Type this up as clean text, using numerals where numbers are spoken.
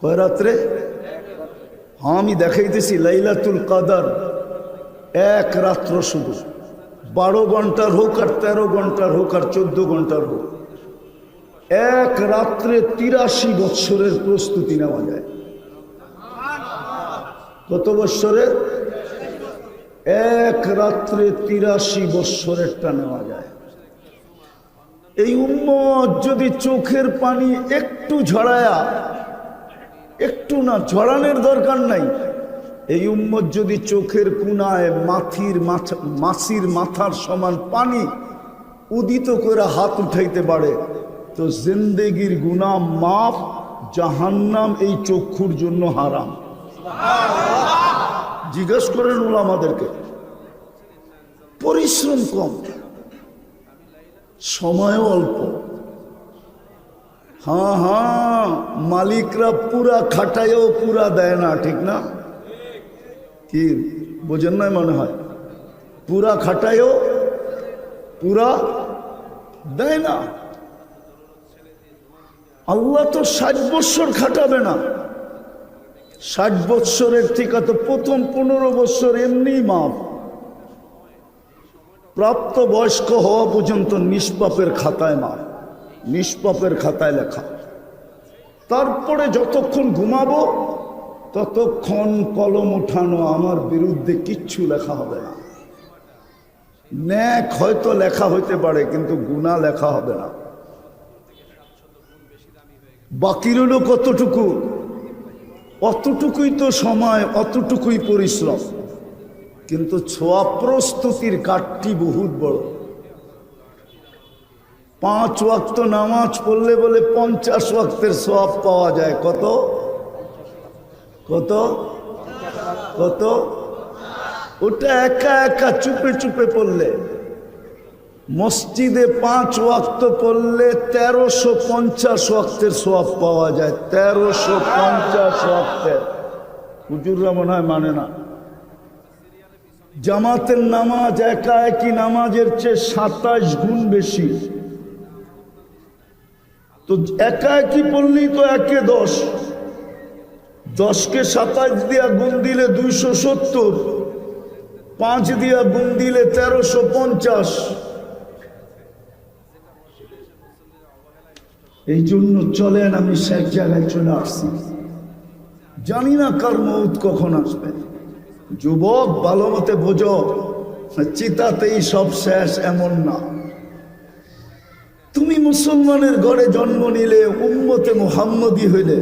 কয় রাত্রে? হ্যাঁ, আমি দেখাইতেছি লাইলাতুল কদর এক রাত্র, শুধু 12 ঘন্টার হোক আর 13 ঘন্টার হোক আর 14 ঘন্টার হোক, এক রাত্রে 83 বৎসরের প্রস্তুতি নেওয়া যায়। কত বৎসরের? এক রাত্রে 83 বৎসরেরটা নেওয়া যায়। এই উম্মত যদি চোখের পানি একটু ঝরায়া, একটু না, ঝরানোর দরকার নাই, এই উম্মত যদি চোখের কোনায় মাছির মাথার সমান পানি উদিত করে হাত উঠাইতে পারে, তো জিন্দেগির গুনাহ মাফ, জাহান্নাম এই চক্ষুর জন্য হারাম। জিজ্ঞেস করেন ওলামাদেরকে। পরিশ্রম কম, সময়ও অল্প। হ্যাঁ, মালিকরা পুরা খাটায়ও পুরা দেয় না, ঠিক না? কি বোঝেন না? মনে হয় পুরা খাটায়ও পুরা দেয় না। আল্লাহ তো 60 বৎসর খাটাবে না। 60 বৎসরের থেকে তো প্রথম 15 বৎসর এমনি মাপ। প্রাপ্ত বয়স্ক হওয়া পর্যন্ত নিষ্পাপের খাতায় মাপ, নিষ্পাপের খাতায় লেখা। তারপরে যতক্ষণ ঘুমাবো ততক্ষণ কলম উঠানো, আমার বিরুদ্ধে কিচ্ছু লেখা হবে না। ন্যাক হয়তো লেখা হইতে পারে, কিন্তু গুনাহ লেখা হবে না। বাকি রইল কতটুকু? অতটুকুই তো সময়, অতটুকুই পরিশ্রম, কিন্তু ছোঁয়া প্রস্তুতির কাঠটি বহুত বড়। 5 ওয়াক্ত নামাজ পড়লে বলে 50 ওয়াক্তের সওয়াব পাওয়া যায়। কত কত কত? ওটা একা একা চুপে চুপে পড়লে। মসজিদে 5 ওয়াক্ত পড়লে 1350 ওয়াক্তের সওয়াব পাওয়া যায়। 1350 ওয়াক্তের। হুজুররা মনে হয় মানে না। জামাতের নামাজ একা একই নামাজের চেয়ে 27 গুণ বেশি। তো একা একই পড়লেই তো 1 10, 10কে 27 দিয়া গুণ দিলে 270, 5 দিয়া গুণ দিলে 1350। এই জন্য চলেন, আমি শেষ জায়গায় চলে আসছি। জানি না কার মৌত কখন আসবে। যুবক, ভালো মতে বোঝো, চিতাতেই সব শেষ এমন না। তুমি মুসলমানের ঘরে জন্ম নিলে, উম্মতে মুহাম্মদী হইলে,